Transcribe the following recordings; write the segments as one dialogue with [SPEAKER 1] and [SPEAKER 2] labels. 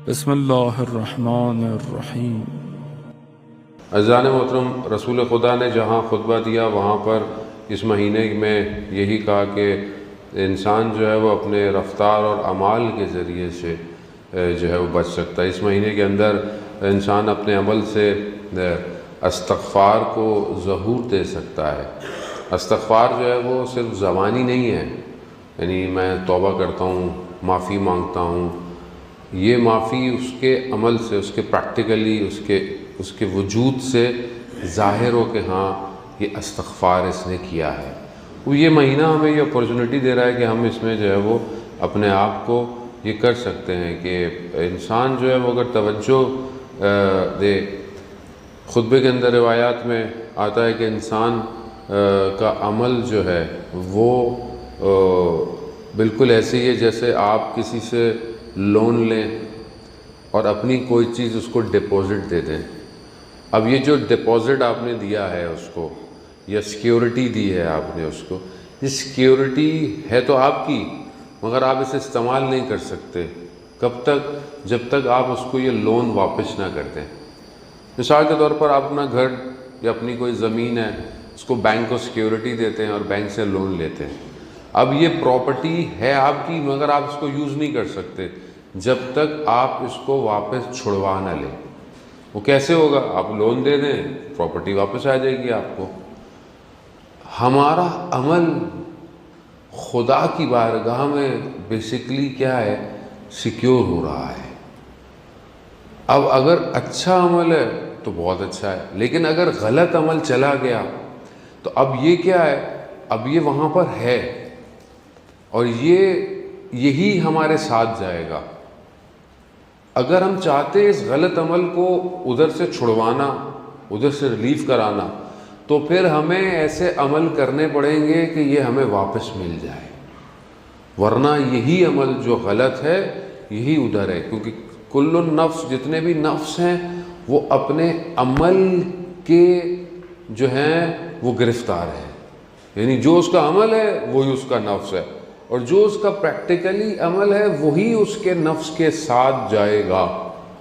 [SPEAKER 1] بسم اللہ الرحمن الرحیم۔
[SPEAKER 2] عزیزان محترم، رسول خدا نے جہاں خطبہ دیا وہاں پر اس مہینے میں یہی کہا کہ انسان جو ہے وہ اپنے رفتار اور اعمال کے ذریعے سے جو ہے وہ بچ سکتا ہے۔ اس مہینے کے اندر انسان اپنے عمل سے استغفار کو ظہور دے سکتا ہے۔ استغفار جو ہے وہ صرف زبانی نہیں ہے، یعنی میں توبہ کرتا ہوں، معافی مانگتا ہوں، یہ معافی اس کے عمل سے، اس کے پریکٹیکلی اس کے وجود سے ظاہر ہو کہ ہاں یہ استغفار اس نے کیا ہے۔ وہ یہ مہینہ ہمیں یہ اپورچونٹی دے رہا ہے کہ ہم اس میں جو ہے وہ اپنے آپ کو یہ کر سکتے ہیں کہ انسان جو ہے وہ اگر توجہ دے۔ خطبے کے اندر روایات میں آتا ہے کہ انسان کا عمل جو ہے وہ بالکل ایسے ہی ہے جیسے آپ کسی سے لون لیں اور اپنی کوئی چیز اس کو ڈپازٹ دے دیں۔ اب یہ جو ڈپازٹ آپ نے دیا ہے اس کو، یا سیکیورٹی دی ہے آپ نے اس کو، یہ سیکیورٹی ہے تو آپ کی، مگر آپ اسے استعمال نہیں کر سکتے۔ کب تک؟ جب تک آپ اس کو یہ لون واپس نہ کر دیں۔ مثال کے طور پر آپ اپنا گھر یا اپنی کوئی زمین ہے، اس کو بینک کو سیکیورٹی دیتے ہیں اور بینک سے لون لیتے ہیں۔ اب یہ پراپرٹی ہے آپ کی، مگر آپ اس کو یوز نہیں کر سکتے جب تک آپ اس کو واپس چھڑوا نہ لیں۔ وہ کیسے ہوگا؟ آپ لون دے دیں، پراپرٹی واپس آ جائے گی آپ کو۔ ہمارا عمل خدا کی بارگاہ میں بیسیکلی کیا ہے؟ سیکیور ہو رہا ہے۔ اب اگر اچھا عمل ہے تو بہت اچھا ہے، لیکن اگر غلط عمل چلا گیا تو اب یہ کیا ہے؟ اب یہ وہاں پر ہے اور یہی ہمارے ساتھ جائے گا۔ اگر ہم چاہتے ہیں اس غلط عمل کو ادھر سے چھڑوانا، ادھر سے ریلیف کرانا، تو پھر ہمیں ایسے عمل کرنے پڑیں گے کہ یہ ہمیں واپس مل جائے، ورنہ یہی عمل جو غلط ہے یہی ادھر ہے، کیونکہ کل النفس، جتنے بھی نفس ہیں وہ اپنے عمل کے جو ہیں وہ گرفتار ہیں، یعنی جو اس کا عمل ہے وہی اس کا نفس ہے، اور جو اس کا پریکٹیکلی عمل ہے وہی اس کے نفس کے ساتھ جائے گا،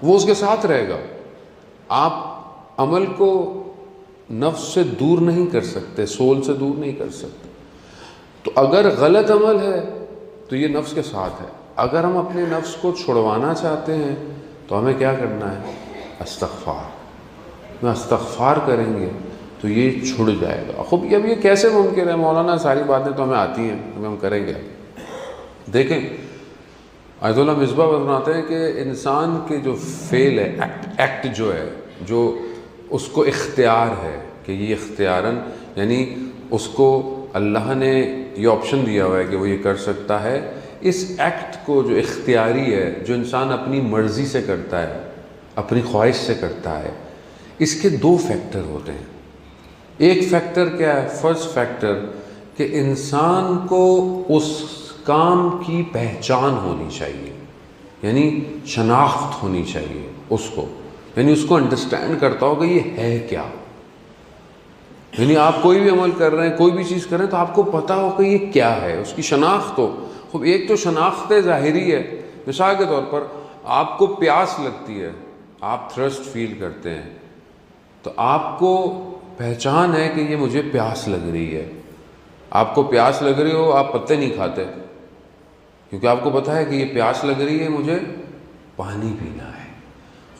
[SPEAKER 2] وہ اس کے ساتھ رہے گا۔ آپ عمل کو نفس سے دور نہیں کر سکتے، سول سے دور نہیں کر سکتے۔ تو اگر غلط عمل ہے تو یہ نفس کے ساتھ ہے۔ اگر ہم اپنے نفس کو چھڑوانا چاہتے ہیں تو ہمیں کیا کرنا ہے؟ استغفار۔ استغفار کریں گے تو یہ چھڑ جائے گا۔ خوب اب یہ کیسے ممکن ہے مولانا؟ ساری باتیں تو ہمیں آتی ہیں، ہم کریں گے۔ دیکھیں، آیت اللہ مصباح فرماتے ہیں کہ انسان کے جو فعل ہے، ایکٹ جو ہے، جو اس کو اختیار ہے کہ یہ اختیاراً، یعنی اس کو اللہ نے یہ آپشن دیا ہوا ہے کہ وہ یہ کر سکتا ہے، اس ایکٹ کو جو اختیاری ہے، جو انسان اپنی مرضی سے کرتا ہے، اپنی خواہش سے کرتا ہے، اس کے دو فیکٹر ہوتے ہیں۔ ایک فیکٹر کیا ہے؟ فرسٹ فیکٹر کہ انسان کو اس کام کی پہچان ہونی چاہیے، یعنی شناخت ہونی چاہیے اس کو، یعنی اس کو انڈرسٹینڈ کرتا ہو کہ یہ ہے کیا۔ یعنی آپ کوئی بھی عمل کر رہے ہیں، کوئی بھی چیز کر رہے ہیں تو آپ کو پتہ ہو کہ یہ کیا ہے، اس کی شناخت ہو۔ خوب ایک تو شناخت ظاہری ہے، مثال کے طور پر آپ کو پیاس لگتی ہے، آپ تھرسٹ فیل کرتے ہیں، تو آپ کو پہچان ہے کہ یہ مجھے پیاس لگ رہی ہے۔ آپ کو پیاس لگ رہی ہو، آپ پتے نہیں کھاتے، کیونکہ آپ کو پتہ ہے کہ یہ پیاس لگ رہی ہے، مجھے پانی پینا ہے۔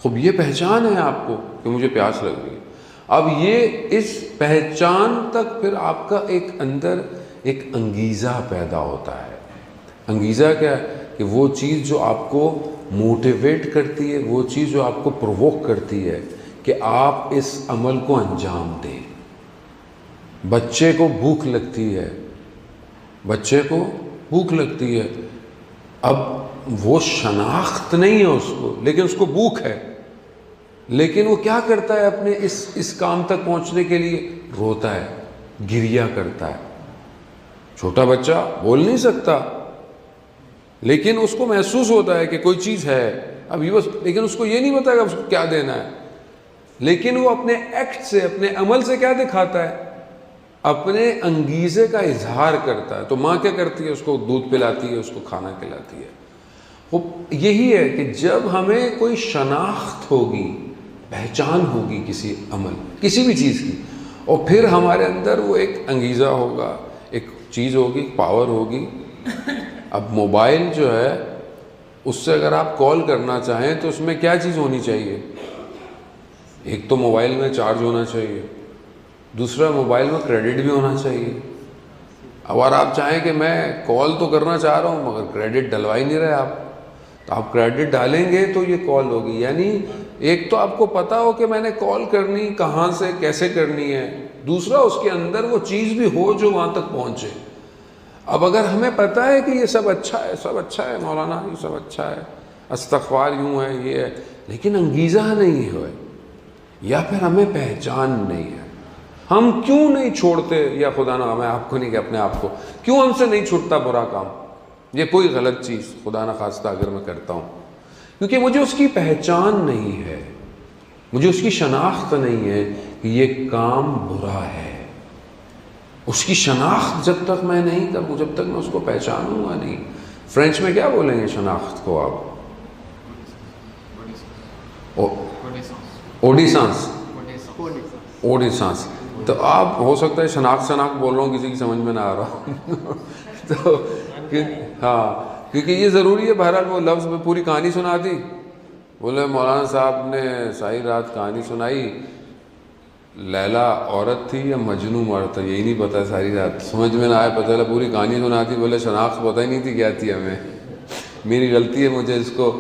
[SPEAKER 2] خوب یہ پہچان ہے آپ کو کہ مجھے پیاس لگ رہی ہے۔ اب یہ اس پہچان تک پھر آپ کا ایک اندر ایک انگیزہ پیدا ہوتا ہے۔ انگیزہ کیا ہے؟ کہ وہ چیز جو آپ کو موٹیویٹ کرتی ہے، وہ چیز جو آپ کو پرووک کرتی ہے کہ آپ اس عمل کو انجام دیں۔ بچے کو بھوک لگتی ہے، بچے کو بھوک لگتی ہے، اب وہ شناخت نہیں ہے اس کو، لیکن اس کو بھوک ہے، لیکن وہ کیا کرتا ہے؟ اپنے اس کام تک پہنچنے کے لیے روتا ہے، گریہ کرتا ہے۔ چھوٹا بچہ بول نہیں سکتا، لیکن اس کو محسوس ہوتا ہے کہ کوئی چیز ہے، اب یہ بس، لیکن اس کو یہ نہیں پتا کہ اس کو کیا دینا ہے، لیکن وہ اپنے ایکٹ سے، اپنے عمل سے کیا دکھاتا ہے؟ اپنے انگیزے کا اظہار کرتا ہے۔ تو ماں کیا کرتی ہے؟ اس کو دودھ پلاتی ہے، اس کو کھانا کھلاتی ہے۔ یہی ہے کہ جب ہمیں کوئی شناخت ہوگی، پہچان ہوگی کسی عمل، کسی بھی چیز کی، اور پھر ہمارے اندر وہ ایک انگیزہ ہوگا، ایک چیز ہوگی، پاور ہوگی. اب موبائل جو ہے اس سے اگر آپ کال کرنا چاہیں تو اس میں کیا چیز ہونی چاہیے؟ ایک تو موبائل میں چارج ہونا چاہیے، دوسرا موبائل میں کریڈٹ بھی ہونا چاہیے. اگر آپ چاہیں کہ میں کال تو کرنا چاہ رہا ہوں مگر کریڈٹ ڈلوا ہی نہیں رہے آپ، تو آپ کریڈٹ ڈالیں گے تو یہ کال ہوگی. یعنی ایک تو آپ کو پتا ہو کہ میں نے کال کرنی کہاں سے کیسے کرنی ہے، دوسرا اس کے اندر وہ چیز بھی ہو جو وہاں تک پہنچے. اب اگر ہمیں پتہ ہے کہ یہ سب اچھا ہے، سب اچھا ہے مولانا، یہ سب اچھا ہے، استغفار یوں ہے، یہ ہے، لیکن انگیزہ نہیں ہے یا پھر ہمیں پہچان نہیں ہے، ہم کیوں نہیں چھوڑتے؟ یا خدا نہ، میں آپ کو نہیں کہ اپنے آپ کو، کیوں ہم سے نہیں چھوٹتا برا کام، یہ کوئی غلط چیز خدا نہ خواستہ اگر میں کرتا ہوں؟ کیونکہ مجھے اس کی پہچان نہیں ہے، مجھے اس کی شناخت نہیں ہے کہ یہ کام برا ہے. اس کی شناخت جب تک میں نہیں کروں، جب تک میں اس کو پہچانوں گا نہیں. فرینچ میں کیا بولیں گے شناخت کو آپ؟ اوڈیسانس. اوڈیسانس. تو آپ ہو سکتا ہے شناخت بول رہا ہوں، کسی کی سمجھ میں نہ آ رہا ہوں. تو ہاں، کیونکہ یہ ضروری ہے. بہرحال وہ لفظ میں پوری کہانی سنا دی، بولے مولانا صاحب نے ساری رات کہانی سنائی، لیلا عورت تھی یا مجنوں مرد تھا یہی نہیں پتا، ساری رات سمجھ میں نہ آئے، پتہ چلا پوری کہانی سنا دی. بولے شناخت پتہ ہی نہیں تھی کیا تھی ہمیں، میری غلطی ہے، مجھے اس کو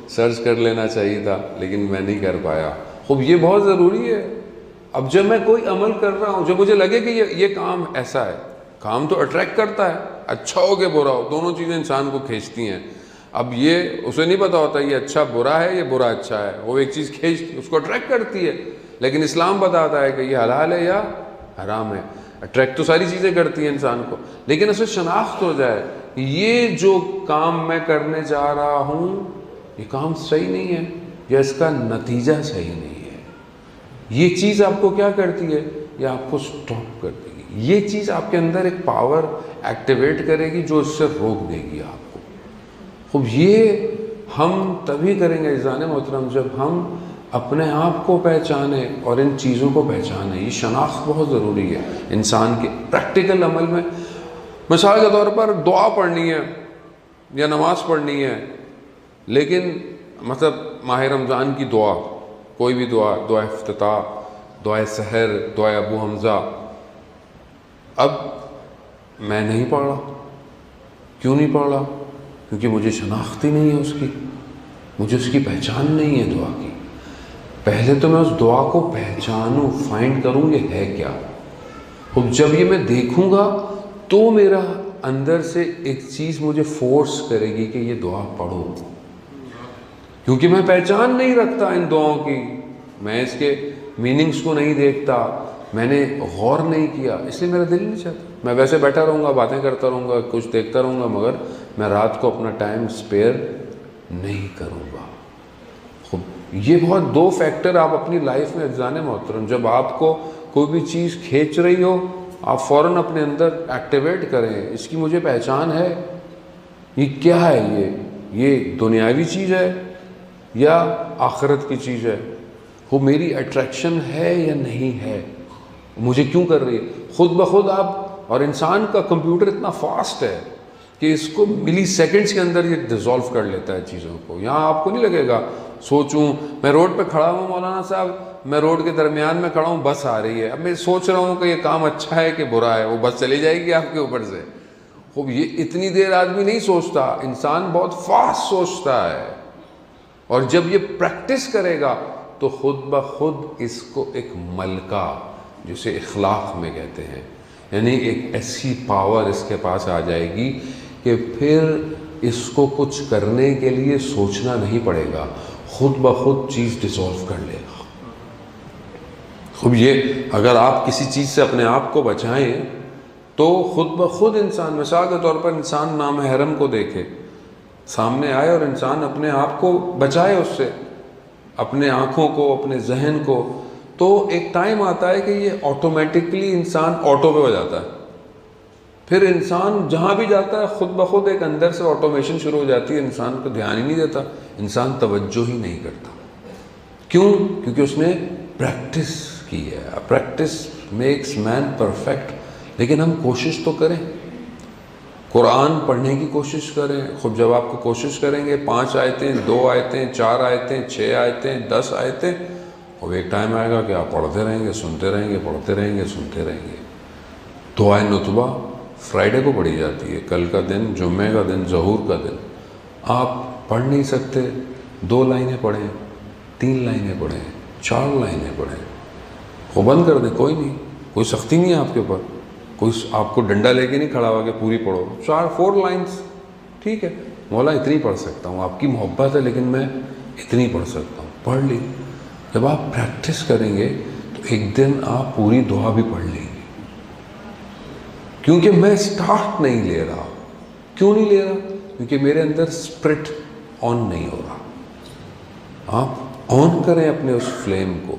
[SPEAKER 2] سرچ کر لینا چاہیے تھا لیکن میں نہیں کر پایا. خوب یہ بہت ضروری ہے. اب جب میں کوئی عمل کر رہا ہوں، جب مجھے لگے کہ یہ کام ایسا ہے، کام تو اٹریکٹ کرتا ہے، اچھا ہو کہ برا ہو، دونوں چیزیں انسان کو کھینچتی ہیں. اب یہ اسے نہیں پتا ہوتا یہ اچھا برا ہے، یہ برا اچھا ہے، وہ ایک چیز کھینچتی، اس کو اٹریکٹ کرتی ہے. لیکن اسلام بتاتا ہے کہ یہ حلال ہے یا حرام ہے. اٹریکٹ تو ساری چیزیں کرتی ہیں انسان کو، لیکن اسے شناخت ہو جائے یہ جو کام میں کرنے جا رہا ہوں یہ کام صحیح نہیں ہے یا اس کا نتیجہ صحیح نہیں ہے. یہ چیز آپ کو کیا کرتی ہے؟ یہ آپ کو سٹاپ کر دے گی. یہ چیز آپ کے اندر ایک پاور ایکٹیویٹ کرے گی جو اس سے روک دے گی آپ کو. خوب یہ ہم تبھی کریں گے عزیزان محترم جب ہم اپنے آپ کو پہچانیں اور ان چیزوں کو پہچانیں. یہ شناخت بہت ضروری ہے انسان کے پریکٹیکل عمل میں. مثال کے طور پر دعا پڑھنی ہے یا نماز پڑھنی ہے، لیکن مطلب ماہ رمضان کی دعا، کوئی بھی دعا، دعا افتتاح، دعا سحر، دعا ابو حمزہ، اب میں نہیں پڑھ رہا. کیوں نہیں پڑھ رہا؟ کیونکہ مجھے شناخت ہی نہیں ہے اس کی، مجھے اس کی پہچان نہیں ہے دعا کی. پہلے تو میں اس دعا کو پہچانوں، فائنڈ کروں یہ ہے کیا. اب جب یہ میں دیکھوں گا تو میرا اندر سے ایک چیز مجھے فورس کرے گی کہ یہ دعا پڑھو، کیونکہ میں پہچان نہیں رکھتا ان دعاؤں کی، میں اس کے میننگز کو نہیں دیکھتا، میں نے غور نہیں کیا، اس لیے میرا دل نہیں چاہتا. میں ویسے بیٹھا رہوں گا، باتیں کرتا رہوں گا، کچھ دیکھتا رہوں گا، مگر میں رات کو اپنا ٹائم اسپیئر نہیں کروں گا. یہ بہت دو فیکٹر آپ اپنی لائف میں عزیزان محترم، جب آپ کو کوئی بھی چیز کھینچ رہی ہو آپ فوراً اپنے اندر ایکٹیویٹ کریں، اس کی مجھے پہچان ہے، یہ کیا ہے، یہ دنیاوی چیز ہے یا آخرت کی چیز ہے، وہ میری اٹریکشن ہے یا نہیں ہے، مجھے کیوں کر رہی ہے. خود بخود آپ، اور انسان کا کمپیوٹر اتنا فاسٹ ہے کہ اس کو ملی سیکنڈز کے اندر یہ ڈیزالو کر لیتا ہے چیزوں کو. یہاں آپ کو نہیں لگے گا سوچوں، میں روڈ پہ کھڑا ہوں مولانا صاحب، میں روڈ کے درمیان میں کھڑا ہوں، بس آ رہی ہے، اب میں سوچ رہا ہوں کہ یہ کام اچھا ہے کہ برا ہے، وہ بس چلی جائے گی آپ کے اوپر سے. خوب یہ اتنی دیر آدمی نہیں سوچتا، انسان بہت فاسٹ سوچتا ہے. اور جب یہ پریکٹس کرے گا تو خود بخود اس کو ایک ملکہ، جسے اخلاق میں کہتے ہیں، یعنی ایک ایسی پاور اس کے پاس آ جائے گی کہ پھر اس کو کچھ کرنے کے لیے سوچنا نہیں پڑے گا، خود بخود چیز ڈیزالو کر لے گا. خوب یہ اگر آپ کسی چیز سے اپنے آپ کو بچائیں تو خود بخود انسان، مثال کے طور پر انسان نامحرم کو دیکھے، سامنے آئے اور انسان اپنے آپ کو بچائے اس سے، اپنے آنکھوں کو، اپنے ذہن کو، تو ایک ٹائم آتا ہے کہ یہ آٹومیٹکلی انسان آٹو پہ ہو جاتا ہے. پھر انسان جہاں بھی جاتا ہے خود بخود ایک اندر سے آٹومیشن شروع ہو جاتی ہے، انسان کو دھیان ہی نہیں دیتا، انسان توجہ ہی نہیں کرتا. کیوں؟ کیونکہ اس نے پریکٹس کی ہے. Practice makes man perfect. لیکن ہم کوشش تو کریں، قرآن پڑھنے کی کوشش کریں. خود جب آپ کو کوشش کریں گے 5 آیتیں، 2 آیتیں، 4 آیتیں، 6 آیتیں، 10 آیتیں، اور ایک ٹائم آئے گا کہ آپ پڑھتے رہیں گے، سنتے رہیں گے، پڑھتے رہیں گے، سنتے رہیں گے. دعائے نتبہ فرائیڈے کو پڑھی جاتی ہے، کل کا دن، جمعے کا دن، ظہور کا دن. آپ پڑھ نہیں سکتے، 2 لائنیں پڑھیں، 3 لائنیں پڑھیں، 4 لائنیں پڑھیں، وہ بند کر دیں، کوئی نہیں، کوئی سختی نہیں ہے آپ کے اوپر. کوئی آپ کو ڈنڈا لے کے نہیں کھڑا ہوا کہ پوری پڑھو. 4 لائنز ٹھیک ہے، مولا اتنی پڑھ سکتا ہوں، آپ کی محبت ہے لیکن میں اتنی پڑھ سکتا ہوں، پڑھ لی. جب آپ پریکٹس کریں گے تو ایک دن آپ پوری دعا بھی پڑھ لیں گے. کیونکہ میں سٹارٹ نہیں لے رہا. کیوں نہیں لے رہا؟ کیونکہ میرے اندر اسپرٹ آن نہیں ہو رہا. آپ آن کریں اپنے اس فلیم کو.